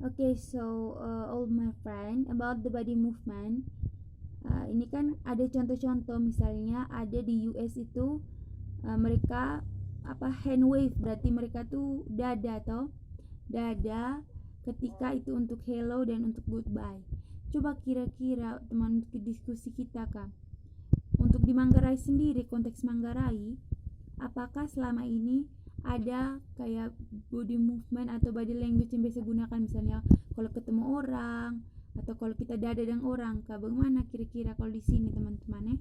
Okay, so all my friend about the body movement. Ini kan ada contoh-contoh, misalnya ada di US itu mereka apa hand wave, berarti mereka tuh dada ketika itu untuk hello dan untuk goodbye. Coba kira-kira teman diskusi kita Kak, untuk di Manggarai sendiri, konteks Manggarai, apakah selama ini ada kayak body movement atau body language yang biasa gunakan, misalnya kalau ketemu orang atau kalau kita dada dengan orang, Kak, bagaimana kira-kira kalau di sini teman-teman ya?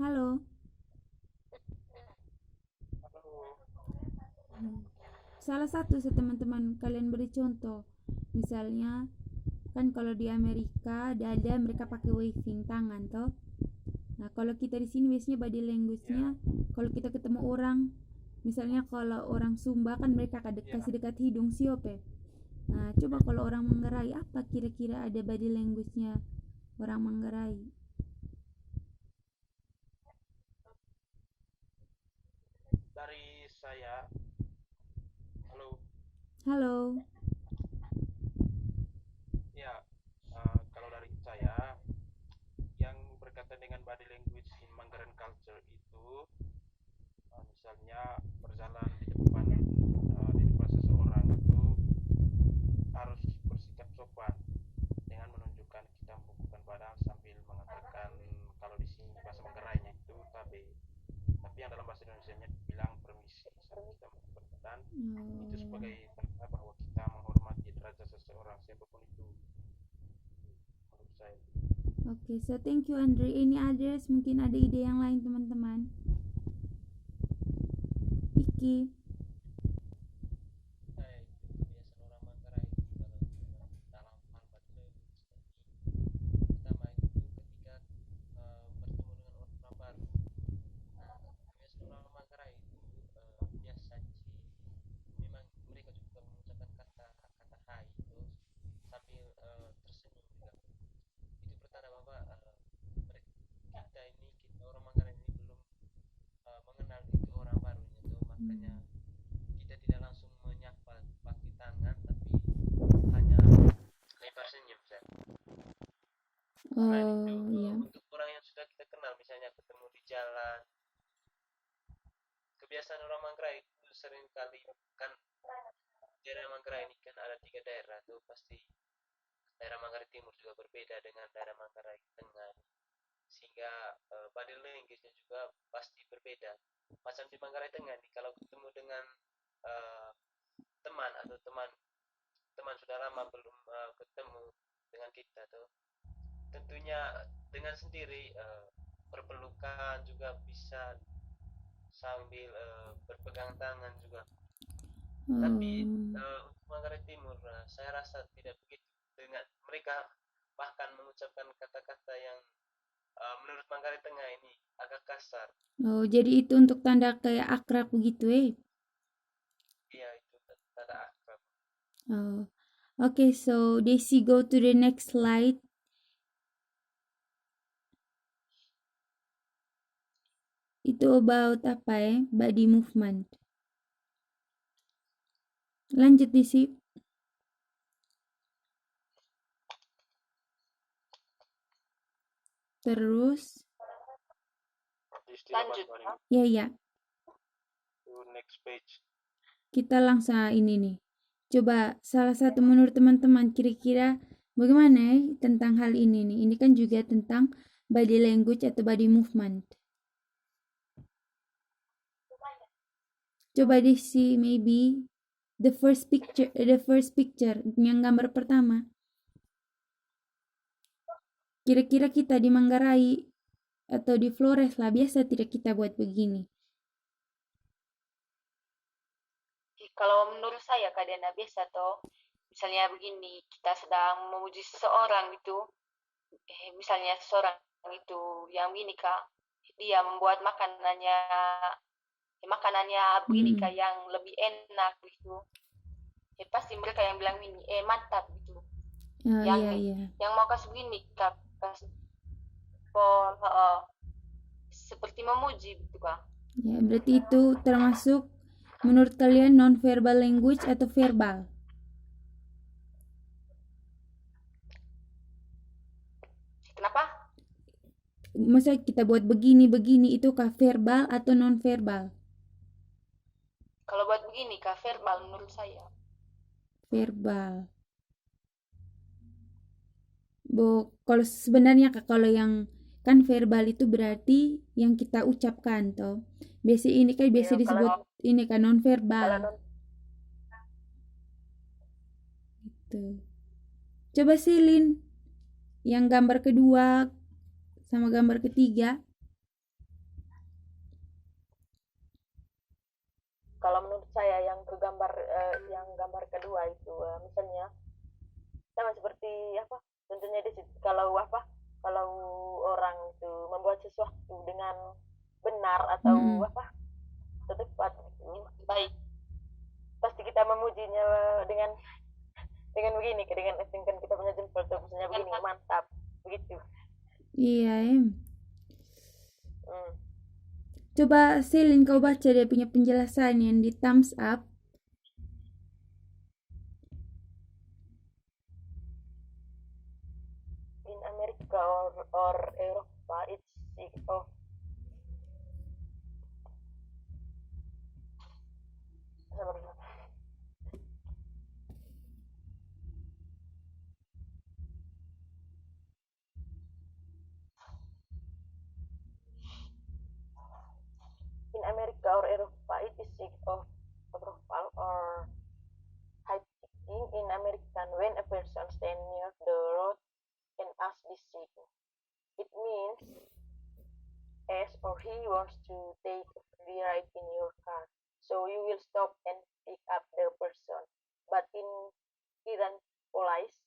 Halo. Salah satu teman-teman kalian beri contoh, misalnya kan kalau di Amerika dada mereka pakai waving tangan toh. Nah kalau kita di sini biasanya body language-nya kalau kita ketemu orang, misalnya kalau orang Sumba kan mereka kasih dekat hidung siope. Nah coba kalau orang Manggarai, apa kira-kira ada body language-nya orang Manggarai? Dari saya, halo, Halo. ya, kalau dari saya, yang berkaitan dengan body language in Manggaran culture itu, misalnya berjalan di depan seseorang itu harus bersikap sopan dengan menunjukkan kita membubuhkan badan sambil mengatakan, kalau di sini bahasa Manggarainya itu tapi yang dalam bahasa Indonesia-nya bilang permisi saat kita membubuhkan badan. Itu sebagai tanda bahwa kita menghormati derajat seseorang siapapun itu, menurut saya. Oke, so thank you Andre. Ini others, mungkin ada ide yang lain teman-teman. Iki. Kebiasaan orang Manggarai itu kalau dalam hal body language pertama itu ketika bertemu dengan orang baru. Nah, kebiasaan orang Manggarai itu biasa sih memang mereka juga mengucapkan kata hai itu sambil tersenyum juga. Itu pertanda bahwa kita orang Manggarai ini belum mengenal itu orang barunya tuh, makanya kita tidak langsung menyapa pakai tangan tapi hanya lebar senyum saja. Selain itu Iya. untuk orang yang sudah kita kenal misalnya ketemu di jalan, kebiasaan orang Manggarai itu sering kali kan, daerah Manggarai ini kan ada 3 daerah tuh, pasti daerah Manggarai Timur juga berbeda dengan daerah Manggarai Tengah, sehingga body language-nya juga pasti berbeda. Macam di Manggarai Tengah nih, kalau ketemu dengan uh, teman atau teman sudah lama belum ketemu dengan kita tuh, tentunya dengan sendiri berpelukan juga bisa sambil berpegang tangan juga. Tapi Oh. untuk Manggarai Timur saya rasa tidak begitu, dengan mereka bahkan mengucapkan kata-kata yang menurut Manggarai Tengah ini agak kasar. Oh, jadi itu untuk tanda kayak akrab begitu Iya, itu tanda akrab. Oh. Okay, so Desi, go to the next slide. Itu about apa body movement. Lanjut Desi. Terus Lanjut ya ya, to next page. kita langsung ini nih. Coba salah satu menurut teman-teman kira-kira bagaimana tentang hal ini nih. Ini kan juga tentang body language atau body movement. Coba Desi, maybe the first picture yang gambar pertama. Kira-kira kita di Manggarai atau di Flores lah, biasa tidak kita buat begini. Kalau menurut saya keadaan biasa toh, misalnya begini, kita sedang memuji seseorang gitu, misalnya seseorang itu yang begini kak, dia membuat makanannya begini kak yang lebih enak gitu, pasti mereka yang bilang ini mantap gitu. yang iya. yang mau kasih begini Kak, kasih pol, seperti memuji gitu Kak. Ya, berarti itu termasuk menurut kalian non-verbal language atau verbal? Kenapa? Masa kita buat begini-begini itu kah verbal atau non-verbal? Kalau buat begini Kak, verbal menurut saya. Verbal. Kalau sebenarnya kak, kalau yang kan verbal itu berarti yang kita ucapkan toh. Biasa ini kan biasa Ya, disebut ini kan non kalau verbal. Gitu. Coba silin yang gambar kedua sama gambar ketiga. Kalau menurut saya yang yang gambar kedua itu misalnya sama seperti apa, tentunya di situ kalau kalau orang itu membuat sesuatu dengan benar atau tepat gitu, baik. pasti kita memujinya dengan begini, dengan actingkan kita punya jempol tuh misalnya begini, mantap begitu. Iya, Hmm. Coba Selin kau baca dia punya penjelasan yang di thumbs up. In America or Eropa, it's sick of in America or Eropa, it is sick of approval or high-picking in American when a person stands near the road and asks this thing. It means as or he wants to take a free ride in your car. So you will stop and pick up the person. But in Iran police,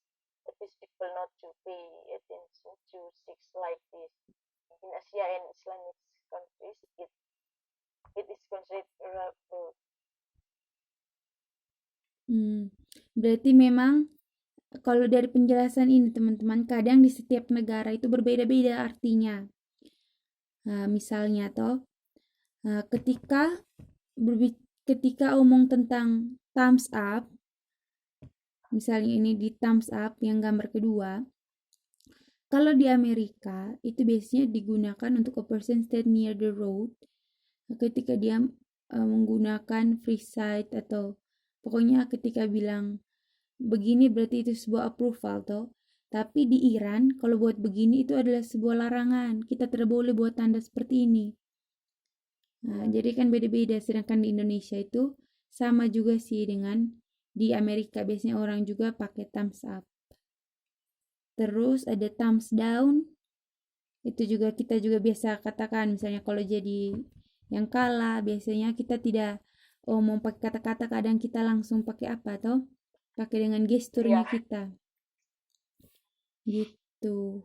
it is people not to pay attention to things like this. In Asia and Islamic countries, it is considered rude. Berarti memang kalau dari penjelasan ini teman-teman, kadang di setiap negara itu berbeda-beda artinya. Misalnya ketika omong tentang thumbs up, misalnya ini di thumbs up yang gambar kedua, kalau di Amerika itu biasanya digunakan untuk a person stand near the road ketika dia menggunakan free side, atau pokoknya ketika bilang begini berarti itu sebuah approval toh. Tapi di Iran kalau buat begini itu adalah sebuah larangan, kita tidak boleh buat tanda seperti ini. Jadi kan beda-beda, sedangkan di Indonesia itu sama juga sih dengan di Amerika, biasanya orang juga pakai thumbs up. Terus ada thumbs down, itu juga kita juga biasa katakan, misalnya kalau jadi yang kalah biasanya kita tidak mau pakai kata-kata, kadang kita langsung pakai apa toh, pakai dengan gesturnya kita gitu.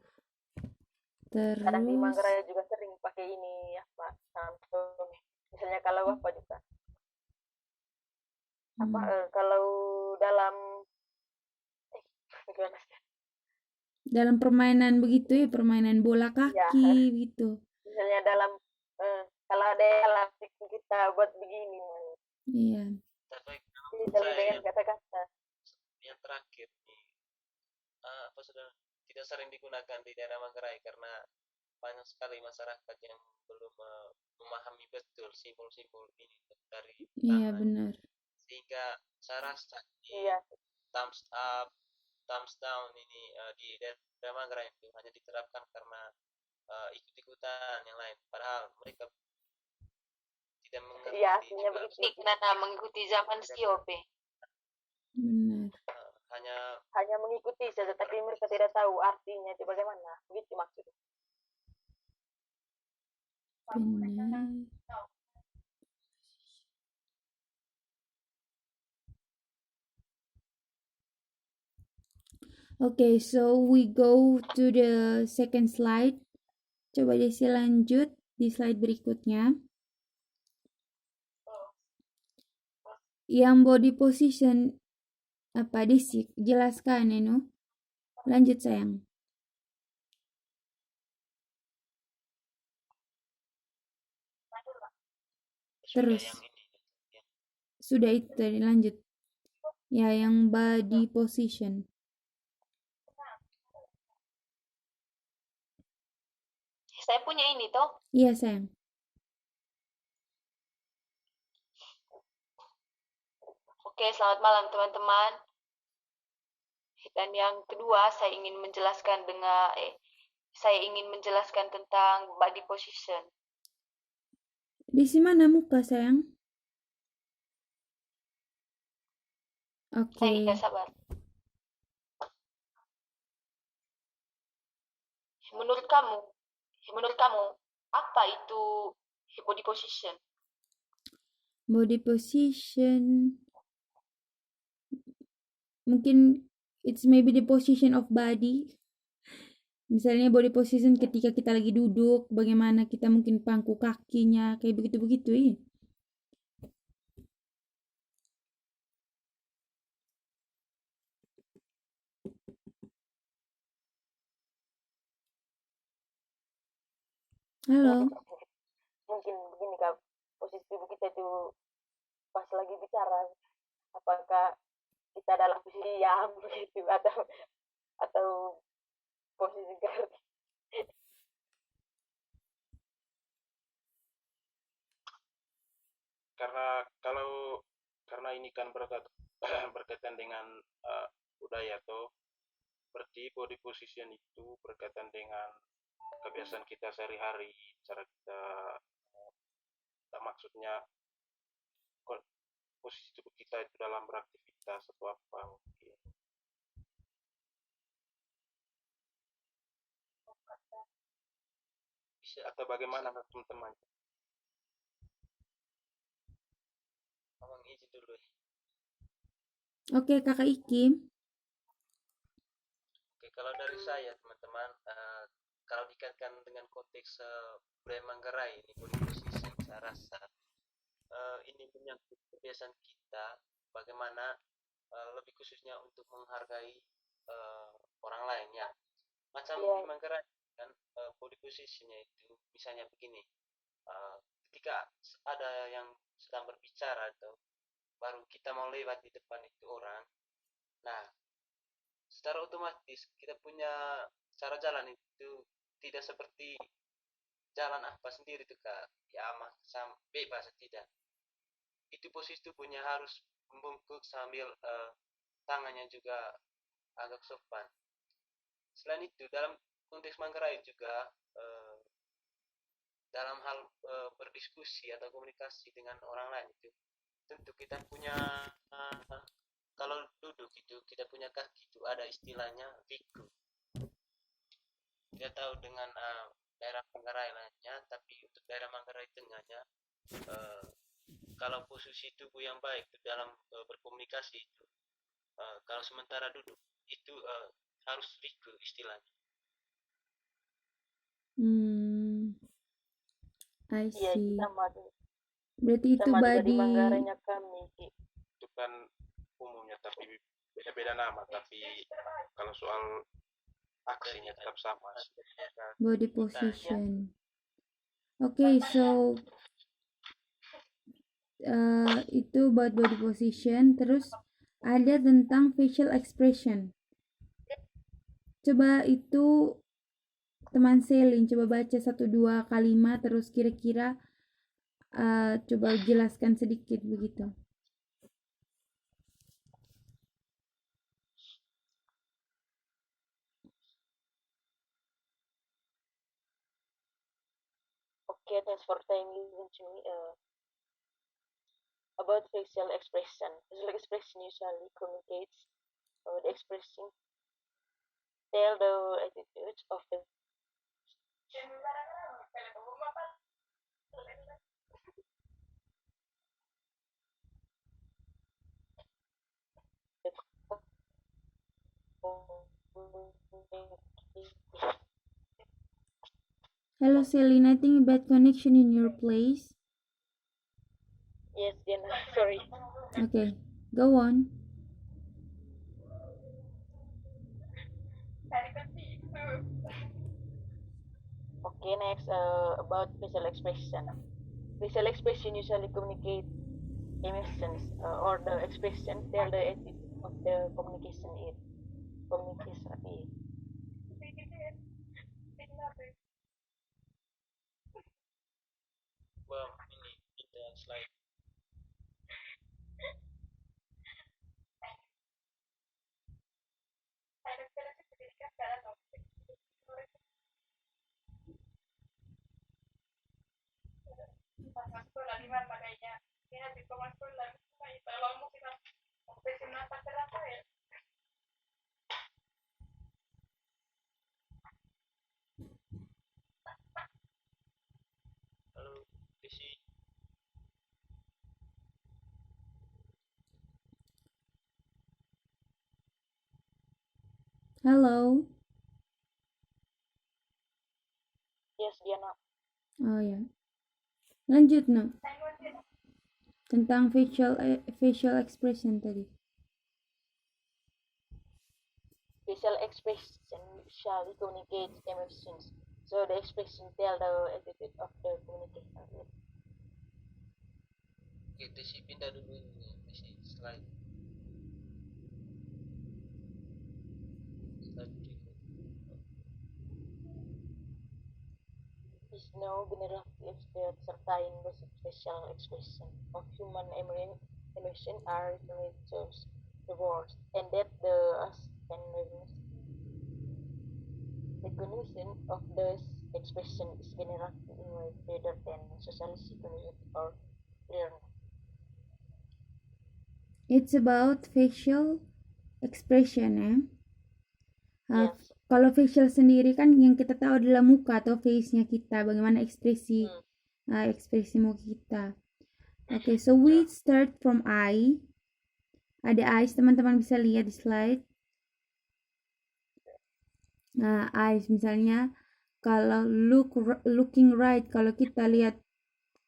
Kadang di Terus Manggarai juga sering pakai ini apa, Samsung. Misalnya kalau apa juga. Kalau dalam gimana sih? dalam permainan begitu ya, permainan bola kaki gitu. Misalnya dalam kalau ada yang kita buat begini. Iya. Tapi dengan kata-kata. yang terakhir nih, apa sudah tidak sering digunakan di daerah Manggarai karena banyak sekali masyarakat yang belum memahami betul simbol-simbol ini dari Iya, tangan. benar. Sehingga saya rasa thumbs up, thumbs down ini di daerah Manggarai itu hanya diterapkan karena ikut-ikutan yang lain, padahal mereka tidak mengerti. Iya, begitu karena mengikuti zaman COP. Benar. Hanya mengikuti saja, tapi mereka tidak tahu artinya itu bagaimana. Begitu maksudnya. Benar. Okay, so we go to the second slide. Coba Desi lanjut di slide berikutnya. Yang body position apa Desi jelaskan Lanjut sayang. Sudah Terus. yang ini. Yang Sudah itu tadi, lanjut. Ya, yang body position. Saya punya ini toh. Iya sayang. Oke, selamat malam teman-teman. Dan yang kedua, saya ingin menjelaskan tentang body position. Di sini mana muka sayang? Oke. Saya nggak sabar. Menurut kamu, apa itu body position? Body position. Mungkin it's maybe the position of body. Misalnya body position ketika kita lagi duduk, bagaimana kita mungkin pangku kakinya, kayak begitu-begitu ya. Halo. Mungkin begini kak, posisi tubuh kita itu pas lagi bicara, apakah kita dalam posisi diam begitu atau posisi gerak. Karena ini kan berkaitan dengan budaya tuh, berarti body position itu berkaitan dengan kebiasaan kita sehari-hari, cara kita, maksudnya posisi tubuh kita itu dalam beraktivitas atau apa mungkin. bisa Atau bagaimana teman-teman? ngomong izin dulu ya. Oke, Kakak Iki. Oke, kalau dari saya teman-teman, kalau dikaitkan dengan konteks budaya Manggarai ini body position, saya rasa ini menyangkut kebiasaan kita bagaimana lebih khususnya untuk menghargai orang lain ya. Macam di Manggarai kan body positionnya itu misalnya begini, ketika ada yang sedang berbicara atau baru kita mau lewat di depan itu orang, nah secara otomatis kita punya cara jalan itu tidak seperti jalan apa sendiri tuh kak, ya bebas tidak, itu posisi tubuhnya harus membungkuk sambil tangannya juga agak sopan. Selain itu dalam konteks Manggarai juga dalam hal berdiskusi atau komunikasi dengan orang lain itu tentu kita punya kalau duduk itu kita punya kaki itu ada istilahnya viku. Tidak tahu dengan daerah Manggarai lainnya, tapi untuk daerah Manggarai Tengahnya kalau posisi tubuh yang baik itu dalam berkomunikasi itu kalau sementara duduk itu harus viku istilahnya. I Iya, see. sama tuh. Berarti itu Sama juga di body. Manggarainya kami. Itu kan umumnya tapi beda-beda nama, tapi kalau soal aksinya tetap sama. Body position. Okay, so itu buat body position. Terus ada tentang facial expression. Coba itu teman Selin, coba baca 1-2 kalimat terus kira-kira coba jelaskan sedikit begitu. Okay, thanks for saying to me. About facial expression. Facial expression usually communicates the expressing tell the attitudes of the Hello Selin, I think a bad connection in your place. Yes, Diana, sorry. Okay, go on. Okay, next about facial expression. Facial expression usually communicate emotions or the expression tell the attitude of the communication it communication. Bang, ini kita slide. Halo, Desi. Halo. Yes, Diana. Oh ya. Lanjut no. Tentang facial expression tadi. Facial expression usually communicate emotions. So the expression tell the attitude of the communication. Oke, Desi pindah dulu ini, Desi slide. Slide berikut. Is no generally that certain facial expression of human emotion are referred to the words, and that the recognition of this expression is generally inward rather than socially significant or learned. It's about facial expression ya. Yes. Kalau facial sendiri kan yang kita tahu adalah muka atau face-nya kita, bagaimana ekspresi ekspresi muka kita. Okay, so we start from eye. Ada eyes, teman-teman bisa lihat di slide. Nah, eyes misalnya kalau looking right, kalau kita lihat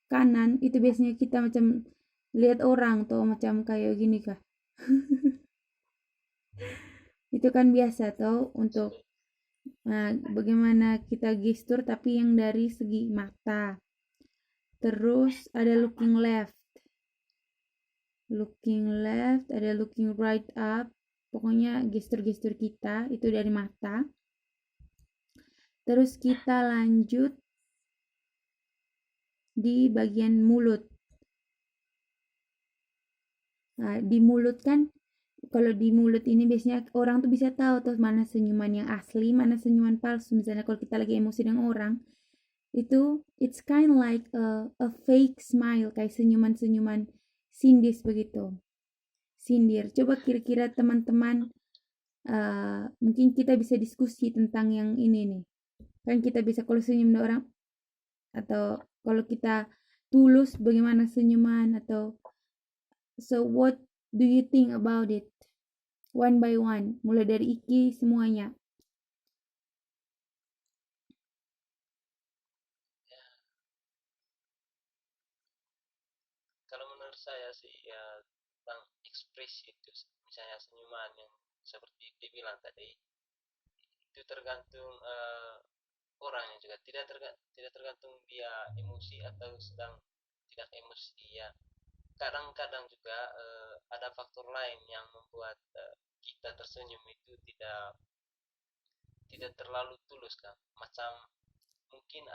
kanan itu biasanya kita macam lihat orang tuh macam kayak gini kah. Itu kan biasa tuh untuk bagaimana kita gestur tapi yang dari segi mata. Terus ada looking left, ada looking right up. Pokoknya gestur-gestur kita itu dari mata. Terus kita lanjut di bagian mulut. Nah, di mulut kan, kalau di mulut ini biasanya orang tuh bisa tahu tuh mana senyuman yang asli, mana senyuman palsu. Misalnya kalau kita lagi emosi dengan orang, itu it's kind like a fake smile, kayak senyuman-senyuman sindir begitu. Sindir. Coba kira-kira teman-teman mungkin kita bisa diskusi tentang yang ini nih. Kan kita bisa kalau senyum orang atau kalau kita tulus bagaimana senyuman atau so what do you think about it? One by one, mulai dari Iki semuanya. Kalau menurut saya sih ya tentang ekspresi itu, misalnya senyuman yang seperti dibilang tadi, itu tergantung orangnya juga, tidak tergantung dia emosi atau sedang tidak emosi ya. Kadang-kadang juga ada faktor lain yang membuat kita tersenyum itu tidak terlalu tulus kan, macam mungkin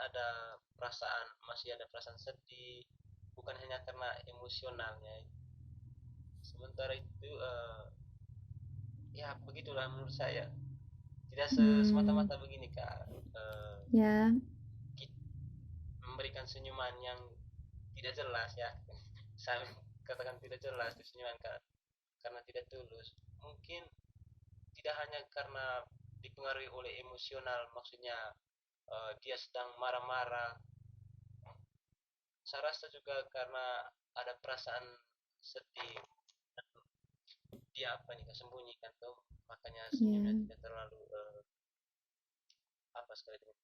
masih ada perasaan sedih, bukan hanya karena emosionalnya. Sementara itu ya begitulah menurut saya, tidak semata-mata begini kak, Ya. memberikan senyuman yang tidak jelas ya. Saya katakan tidak jelas itu senyuman karena tidak tulus, mungkin tidak hanya karena dipengaruhi oleh emosional, maksudnya dia sedang marah-marah. Saya rasa juga karena ada perasaan sedih, dia sembunyikan tuh, makanya senyumnya tidak terlalu apa sekali dengan.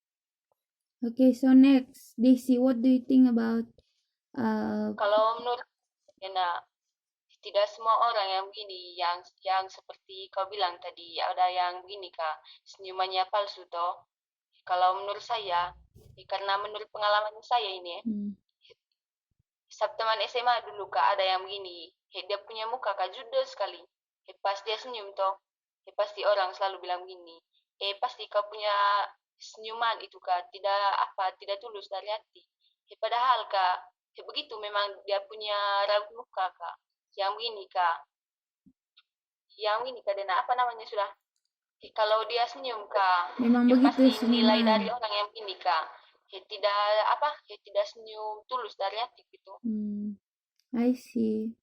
Okay, so next, Daisy, what do you think about Kalau menurut Yana, tidak semua orang yang begini, yang seperti kau bilang tadi, ada yang begini kak, senyumannya palsu toh. Kalau menurut saya, karena menurut pengalaman saya ini ya, teman SMA dulu kak ada yang begini, dia punya muka kak judes sekali. Pas dia senyum toh, pasti orang selalu bilang begini, pasti kau punya senyuman itu kak tidak tulus dari hati. Padahal kak, begitu memang dia punya raut muka kak, yang begini kak, dan apa namanya sudah, kalau dia senyum kak, Memang begitu pasti nilai dari senyuman. orang yang begini kak, tidak tidak senyum tulus dari hati gitu. I see.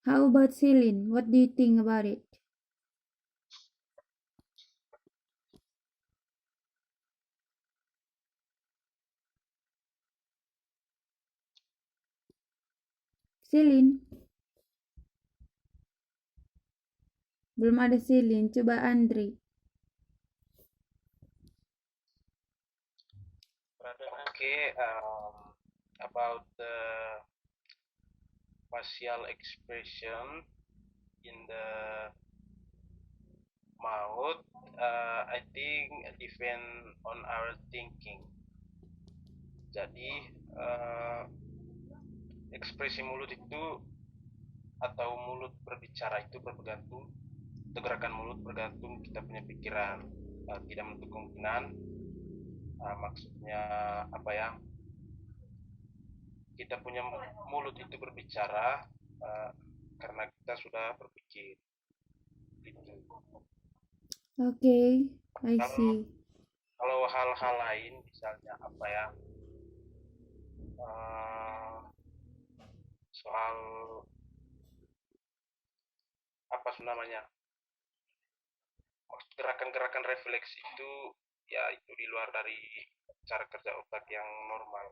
How about Celine? What do you think about it? Celine? Belum ada Celine, coba Andre. Okay, about the facial expression in the mouth, I think depend on our thinking. Jadi ekspresi mulut itu atau mulut berbicara itu bergantung, atau gerakan mulut bergantung kita punya pikiran. Tidak menutup kemungkinan, maksudnya apa ya, kita punya mulut itu berbicara karena kita sudah berpikir gitu. Okay, I see. Kalau hal-hal lain misalnya apa ya, soal apa sih namanya, gerakan-gerakan refleks itu ya itu di luar dari cara kerja otak yang normal,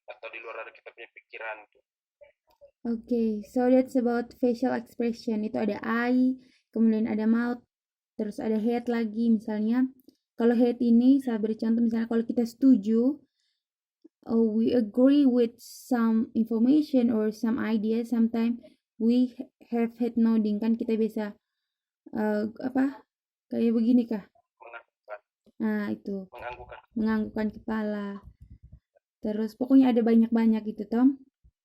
atau di luar dari kita punya pikiran itu. Okay, so that's about facial expression. Itu ada eye, kemudian ada mouth, terus ada head lagi. Misalnya, kalau head ini, saya beri contoh, misalnya kalau kita setuju, we agree with some information or some idea, sometimes we have head nodding, kan kita bisa kayak begini kah? Menganggukkan. Nah, itu. Menganggukkan. Menganggukkan kepala. Terus pokoknya ada banyak-banyak itu, Tom.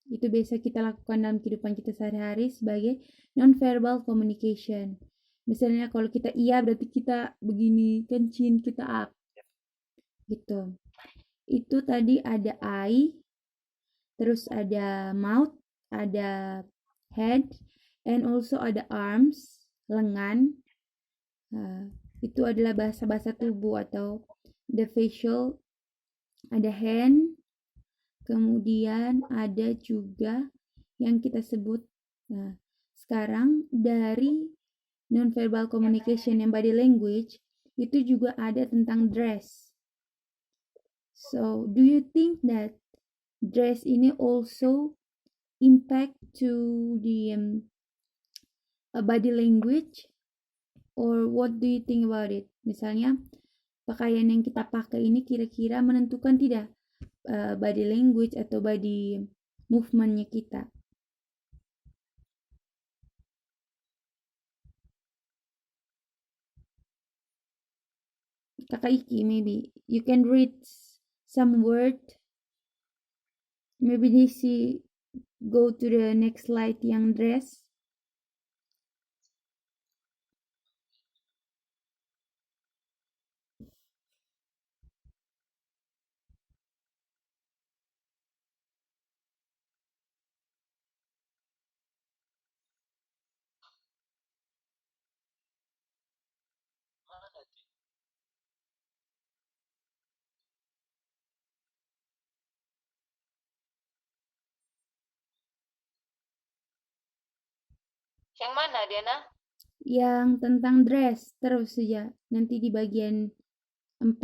Itu biasa kita lakukan dalam kehidupan kita sehari-hari sebagai non-verbal communication. Misalnya kalau kita iya berarti kita begini, kan chin kita up. Gitu. Itu tadi ada eye, terus ada mouth, ada head, and also ada arms, lengan. Itu adalah bahasa-bahasa tubuh atau the facial, ada hand, kemudian ada juga yang kita sebut. Nah, sekarang dari non-verbal communication yang body language itu juga ada tentang dress. So, do you think that dress ini also impact to the body language, or what do you think about it? Misalnya pakaian yang kita pakai ini kira-kira menentukan tidak body language atau body movementnya kita. Kakak Iki, maybe you can read some word. Maybe Desi go to the next slide yang dress. Yang mana Diana? Yang tentang dress terus saja. Nanti di bagian 4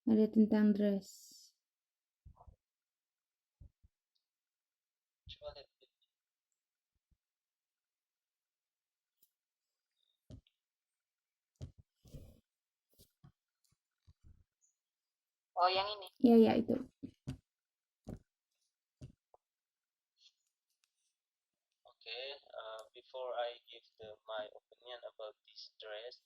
ada tentang dress. Oh, yang ini. Ya itu. Okay, before I give my opinion about this dress,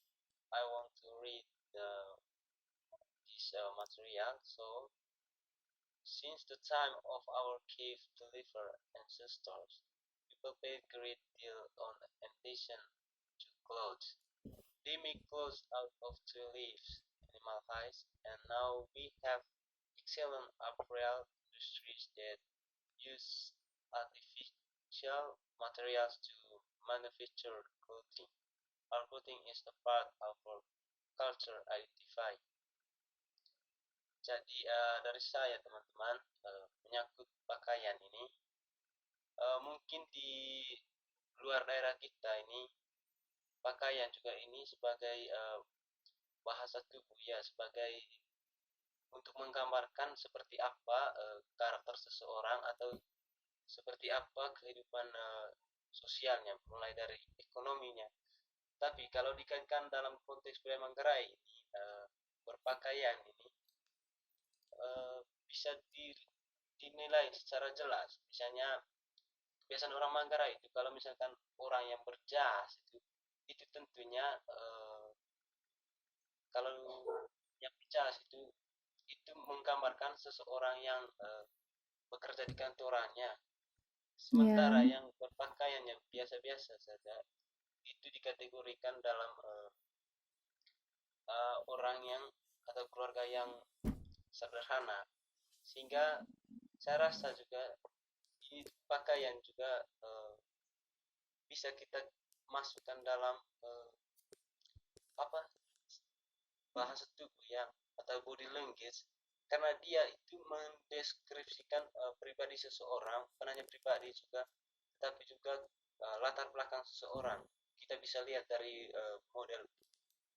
material. So, since the time of our cave deliver ancestors, people paid great deal on attention to clothes. They make clothes out of tree leaves, animal hides, and now we have excellent apparel industries that use artificial materials to manufacture clothing. Our clothing is a part of our culture identify. Jadi dari saya teman-teman menyangkut pakaian ini, mungkin di luar daerah kita ini pakaian juga ini sebagai bahasa tubuh ya, sebagai untuk menggambarkan seperti apa karakter seseorang atau seperti apa kehidupan sosialnya, mulai dari ekonominya. Tapi kalau dikaitkan dalam konteks budaya Manggarai ini, berpakaian ini bisa dinilai secara jelas. Misalnya kebiasaan orang Manggarai itu kalau misalkan orang yang berjas itu tentunya kalau yang berjas itu menggambarkan seseorang yang bekerja di kantorannya. Sementara yang berpakaian yang biasa-biasa saja itu dikategorikan dalam orang yang atau keluarga yang sederhana, sehingga saya rasa juga ini pakaian juga bisa kita masukkan dalam bahasa tubuh yang atau body language, karena dia itu mendeskripsikan pribadi seseorang, bukan hanya pribadi juga, tapi juga latar belakang seseorang. Kita bisa lihat dari model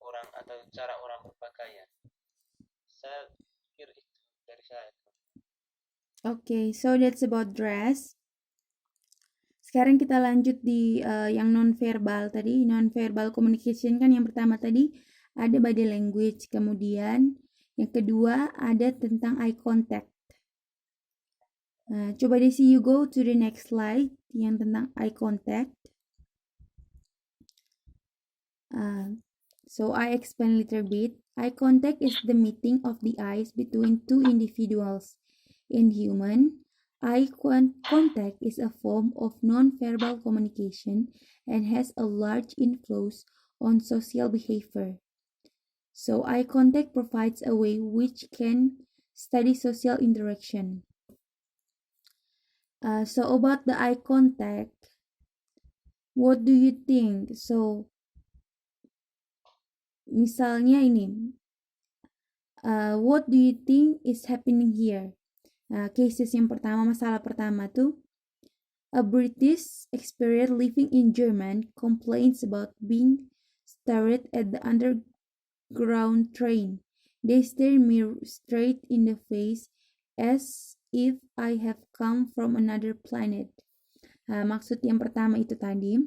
orang atau cara orang berpakaian. Saya pikir itu dari saya. Okay, so that's about dress. Sekarang kita lanjut di yang non-verbal tadi. Non-verbal communication kan yang pertama tadi ada body language. Kemudian yang kedua ada tentang eye contact. Coba Desi, you go to the next slide yang tentang eye contact. So I explain a little bit. Eye contact is the meeting of the eyes between two individuals. In human, eye contact is a form of non-verbal communication and has a large influence on social behavior. So eye contact provides a way which can study social interaction. So about the eye contact, what do you think? So misalnya ini, what do you think is happening here? Cases yang pertama, masalah pertama tuh, a British expatriate living in Germany complains about being stared at the underground train. They stare me straight in the face as if I have come from another planet. Maksud yang pertama itu tadi,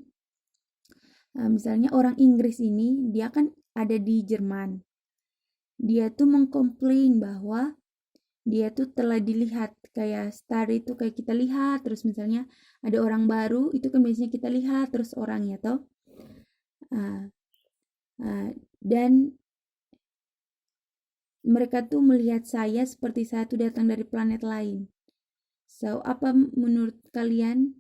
misalnya orang Inggris ini, dia kan ada di Jerman. Dia tuh mengkomplain bahwa dia tuh telah dilihat, kayak star itu kayak kita lihat, terus misalnya ada orang baru, itu kan biasanya kita lihat terus orangnya toh. Dan mereka tuh melihat saya seperti saya tuh datang dari planet lain. So, apa menurut kalian?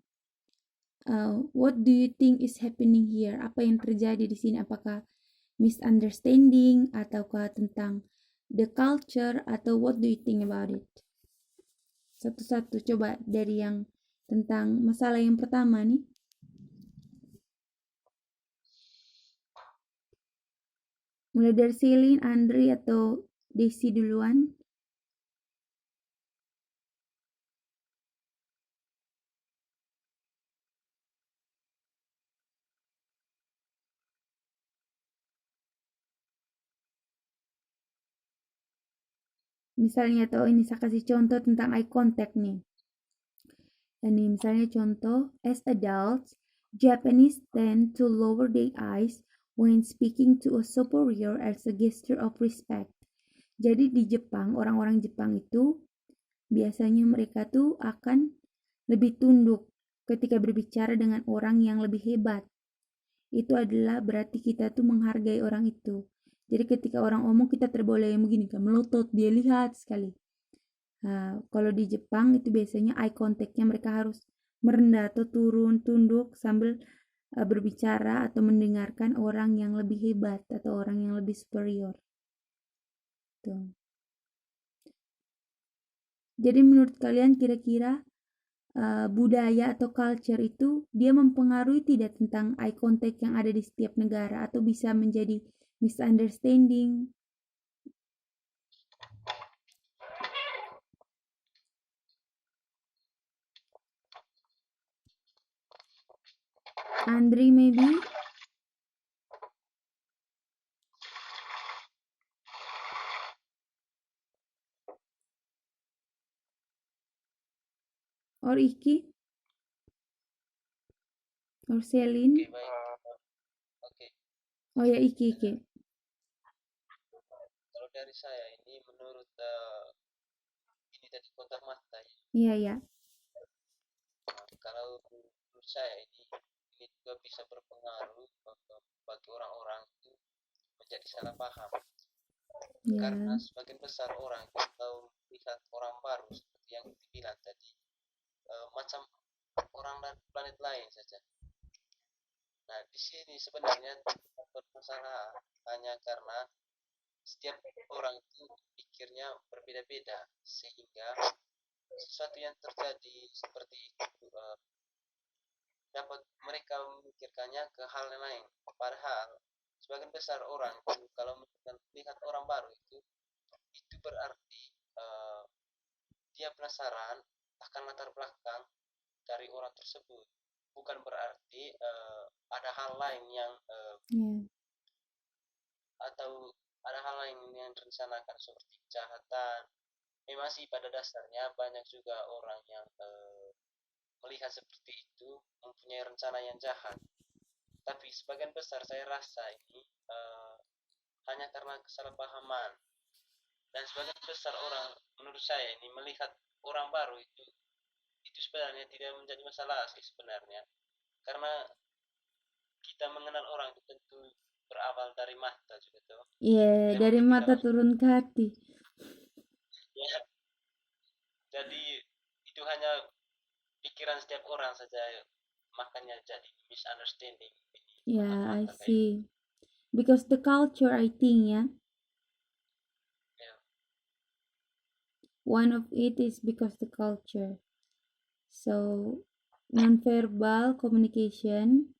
What do you think is happening here? Apa yang terjadi di sini? Apakah misunderstanding ataukah tentang the culture, atau what do you think about it? Satu-satu coba dari yang tentang masalah yang pertama nih. Mulai dari Celine, Andri, atau Desi duluan. Misalnya tuh ini saya kasih contoh tentang eye contact nih. Ini misalnya contoh, as adults, Japanese tend to lower their eyes when speaking to a superior as a gesture of respect. Jadi di Jepang, orang-orang Jepang itu biasanya mereka tuh akan lebih tunduk ketika berbicara dengan orang yang lebih hebat. Itu adalah berarti kita tuh menghargai orang itu. Jadi ketika orang ngomong kita tidak boleh yang begini kan, melotot, dia lihat sekali. Nah, kalau di Jepang itu biasanya eye contact-nya mereka harus merendah atau turun, tunduk sambil berbicara atau mendengarkan orang yang lebih hebat atau orang yang lebih superior. Tuh. Jadi menurut kalian kira-kira budaya atau culture itu dia mempengaruhi tidak tentang eye contact yang ada di setiap negara atau bisa menjadi misunderstanding? Andri maybe? Or Iki? Or Celine? Oke, baik. Oke, Oh ya Iki. kalau dari saya ini menurut ini tadi kontak mata ya. Iya. Kalau menurut saya ini juga bisa berpengaruh bagi orang-orang itu menjadi salah paham. Ya. Karena sebagian besar orang kalau melihat orang baru seperti yang dibilang tadi macam orang dari planet lain saja. Nah, di sini sebenarnya bermasalah hanya karena setiap orang itu pikirnya berbeda-beda sehingga sesuatu yang terjadi seperti itu dapat mereka memikirkannya ke hal yang lain. Padahal sebagian besar orang itu kalau melihat orang baru itu berarti dia penasaran akan latar belakang dari orang tersebut. Bukan berarti ada hal lain yang atau ada hal lain yang direncanakan seperti kejahatan. Memang sih pada dasarnya banyak juga orang yang melihat seperti itu mempunyai rencana yang jahat. Tapi sebagian besar saya rasa ini hanya karena kesalahpahaman. Dan sebagian besar orang menurut saya ini melihat orang baru itu sebenarnya tidak menjadi masalah sih sebenarnya. Karena kita mengenal orang itu tentu berawal dari mata juga tuh. Iya, dari mata turun ke hati. Ya. Jadi itu hanya pikiran setiap orang saja, makanya jadi misunderstanding. Yeah, I see. Because the culture, I think, yeah. One of it is because the culture. So, non-verbal communication